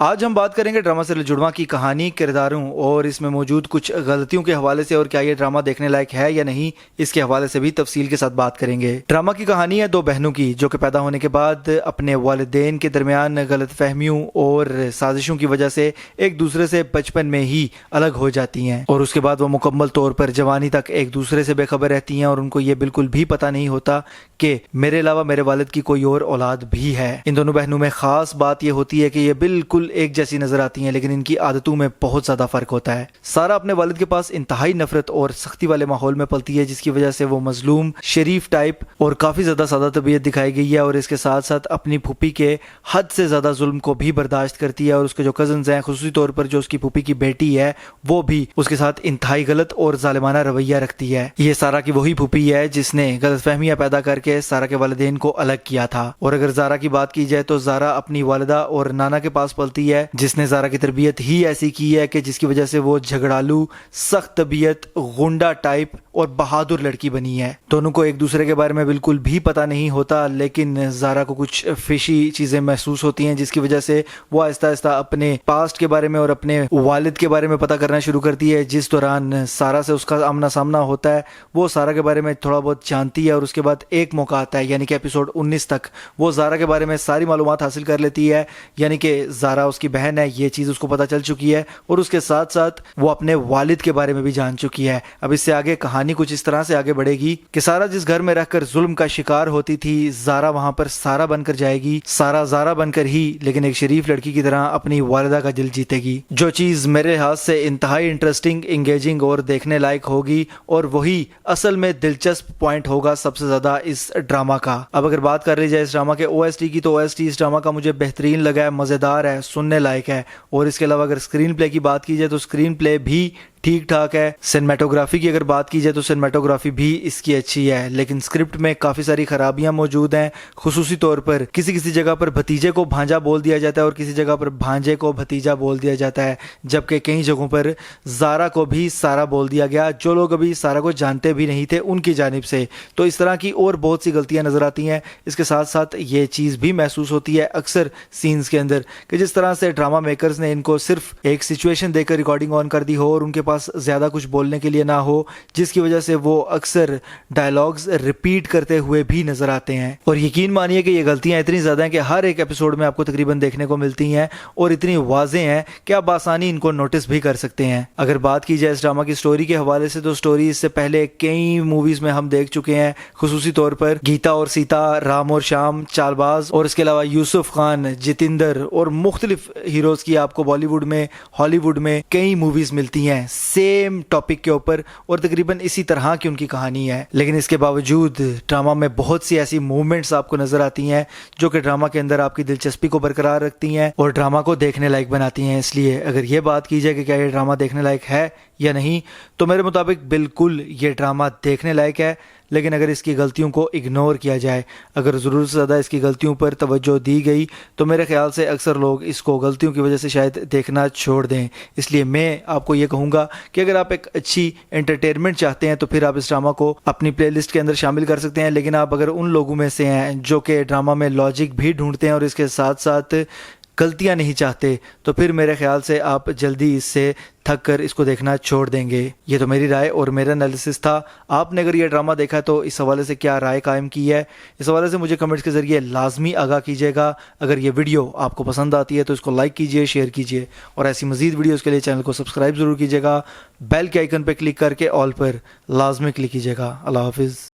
آج ہم بات کریں گے ڈرامہ سیریل جڑواں کی کہانی، کرداروں اور اس میں موجود کچھ غلطیوں کے حوالے سے، اور کیا یہ ڈرامہ دیکھنے لائق ہے یا نہیں، اس کے حوالے سے بھی تفصیل کے ساتھ بات کریں گے۔ ڈرامہ کی کہانی ہے دو بہنوں کی جو کہ پیدا ہونے کے بعد اپنے والدین کے درمیان غلط فہمیوں اور سازشوں کی وجہ سے ایک دوسرے سے بچپن میں ہی الگ ہو جاتی ہیں، اور اس کے بعد وہ مکمل طور پر جوانی تک ایک دوسرے سے بے خبر رہتی ہیں، اور ان کو یہ بالکل بھی پتہ نہیں ہوتا کہ میرے علاوہ میرے والد کی کوئی اور اولاد بھی ہے۔ ان دونوں بہنوں میں خاص بات یہ ہوتی ہے کہ یہ بالکل ایک جیسی نظر آتی ہیں، لیکن ان کی عادتوں میں بہت زیادہ فرق ہوتا ہے۔ سارا اپنے والد کے پاس انتہائی نفرت اور سختی والے ماحول میں پلتی ہے، جس کی وجہ سے وہ مظلوم، شریف ٹائپ اور کافی زیادہ سادہ طبیعت دکھائی گئی ہے، اور اس کے ساتھ ساتھ اپنی پھوپھی کے حد سے زیادہ ظلم کو بھی برداشت کرتی ہے، اور اس کے جو کزنز ہیں، خصوصی طور پر جو اس کی پھوپھی کی بیٹی ہے، وہ بھی اس کے ساتھ انتہائی غلط اور ظالمانہ رویہ رکھتی ہے۔ یہ سارا کی وہی پھوپھی ہے جس نے غلط فہمیاں پیدا کر کے سارا کے والدین کو الگ کیا تھا، اور اگر زارا کی بات کی جائے تو زارا اپنی والدہ اور نانا کے پاس پلتی ہے، جس نے زارا کی تربیت ہی ایسی کی ہے کہ جس کی وجہ سے وہ جھگڑالو، سخت طبیعت، غنڈہ ٹائپ اور بہادر لڑکی بنی ہے۔ دونوں کو ایک دوسرے کے بارے میں بالکل بھی پتہ نہیں ہوتا، لیکن زارا کو کچھ فشی چیزیں محسوس ہوتی ہیں، جس کی وجہ سے وہ آہستہ آہستہ اپنے پاسٹ کے بارے میں اور اپنے والد کے بارے میں پتہ کرنا شروع کرتی ہے۔ جس دوران سارا سے اس کا آمنا سامنا ہوتا ہے، وہ سارا کے بارے میں تھوڑا بہت جانتی ہے، اور اس کے بعد ایک موقع آتا ہے، یعنی کہ ایپیسوڈ 19 تک وہ زارا کے بارے میں ساری معلومات حاصل کر لیتی ہے، یعنی کہ زارا اس کی بہن ہے، یہ چیز اس کو پتہ چل چکی ہے، اور اس کے ساتھ ساتھ وہ اپنے والد کے بارے میں بھی جان چکی ہے۔ اب اس سے آگے کہانی کچھ اس طرح سے آگے بڑھے گی کہ سارا جس گھر میں رہ کر ظلم کا شکار ہوتی تھی، زارا وہاں پر سارا بن کر جائے گی، سارا زارا بن کر ہی لیکن ایک شریف لڑکی کی طرح اپنی والدہ کا دل جیتے گی، جو چیز میرے ہاتھ سے انتہائی انٹرسٹنگ، انگیجنگ اور دیکھنے لائق ہوگی، اور وہی اصل میں دلچسپ پوائنٹ ہوگا سب سے زیادہ اس ڈرامہ کا۔ اب اگر بات کر لی جائے اس ڈرامہ کے او ایس ٹی کی، تو او ایس ٹی اس ڈرامہ کا مجھے بہترین لگا ہے، مزیدار ہے، سننے لائق ہے، اور اس کے علاوہ اگر اسکرین پلے کی بات کی جائے تو اسکرین پلے بھی ٹھیک ٹھاک ہے۔ سنیمیٹوگرافی کی اگر بات کی جائے تو سنیمیٹوگرافی بھی اس کی اچھی ہے، لیکن اسکرپٹ میں کافی ساری خرابیاں موجود ہیں، خصوصی طور پر کسی جگہ پر بھتیجے کو بھانجا بول دیا جاتا ہے، اور کسی جگہ پر بھانجے کو بھتیجا بول دیا جاتا ہے، جبکہ کئی جگہوں پر زارا کو بھی سارا بول دیا گیا، جو لوگ ابھی سارا کو جانتے بھی نہیں تھے ان کی جانب سے۔ تو اس طرح کی اور بہت سی غلطیاں نظر آتی ہیں۔ اس کے ساتھ ساتھ یہ چیز بھی محسوس ہوتی ہے اکثر سینز کے اندر کہ جس طرح سے ڈرامہ میکرز نے ان کو صرف ایک سچویشن دے کر ریکارڈنگ آن کر دی ہو، اور ان کے پاس زیادہ کچھ بولنے کے لیے نہ ہو، جس کی وجہ سے وہ اکثر ڈائلاگز ریپیٹ کرتے ہوئے بھی نظر آتے ہیں۔ اور یقین مانیے کہ یہ غلطیاں اتنی زیادہ ہیں کہ ہر ایک ایپیسوڈ میں آپ کو تقریباً دیکھنے کو ملتی ہیں، اور اتنی واضح ہیں کہ آپ بآسانی ان کو نوٹس بھی کر سکتے ہیں۔ اگر بات کی جائے اس ڈرامہ کی سٹوری کے حوالے سے، تو سٹوری اس سے پہلے کئی موویز میں ہم دیکھ چکے ہیں، خصوصی طور پر گیتا اور سیتا، رام اور شام، چال باز، اور اس کے علاوہ یوسف خان، جتیندر اور مختلف ہیروز کی آپ کو بالی ووڈ میں، ہالی ووڈ میں کئی موویز ملتی ہیں سیم ٹاپک کے اوپر، اور تقریباً اسی طرح کی ان کی کہانی ہے۔ لیکن اس کے باوجود ڈرامہ میں بہت سی ایسی موومنٹس آپ کو نظر آتی ہیں جو کہ ڈرامہ کے اندر آپ کی دلچسپی کو برقرار رکھتی ہیں اور ڈرامہ کو دیکھنے لائق بناتی ہیں۔ اس لیے اگر یہ بات کی جائے کہ کیا یہ ڈرامہ دیکھنے لائق ہے یا نہیں، تو میرے مطابق بالکل یہ ڈرامہ دیکھنے لائق ہے، لیکن اگر اس کی غلطیوں کو اگنور کیا جائے، اگر ضرورت سے زیادہ اس کی غلطیوں پر توجہ دی گئی، تو میرے خیال سے اکثر لوگ اس کو غلطیوں کی وجہ سے شاید دیکھنا چھوڑ دیں۔ اس لیے میں آپ کو یہ کہوں گا کہ اگر آپ ایک اچھی انٹرٹینمنٹ چاہتے ہیں تو پھر آپ اس ڈرامہ کو اپنی پلے لسٹ کے اندر شامل کر سکتے ہیں، لیکن آپ اگر ان لوگوں میں سے ہیں جو کہ ڈرامہ میں لاجک بھی ڈھونڈتے ہیں اور اس کے ساتھ ساتھ غلطیاں نہیں چاہتے، تو پھر میرے خیال سے آپ جلدی اس سے تھک کر اس کو دیکھنا چھوڑ دیں گے۔ یہ تو میری رائے اور میرا انالیسس تھا۔ آپ نے اگر یہ ڈرامہ دیکھا تو اس حوالے سے کیا رائے قائم کی ہے، اس حوالے سے مجھے کمنٹس کے ذریعے لازمی آگاہ کیجیے گا۔ اگر یہ ویڈیو آپ کو پسند آتی ہے تو اس کو لائک کیجیے، شیئر کیجیے، اور ایسی مزید ویڈیوز کے لیے چینل کو سبسکرائب ضرور کیجیے گا۔ بیل کے آئیکن پہ کلک کر کے آل پر لازمی کلک کیجیے گا۔ اللہ حافظ۔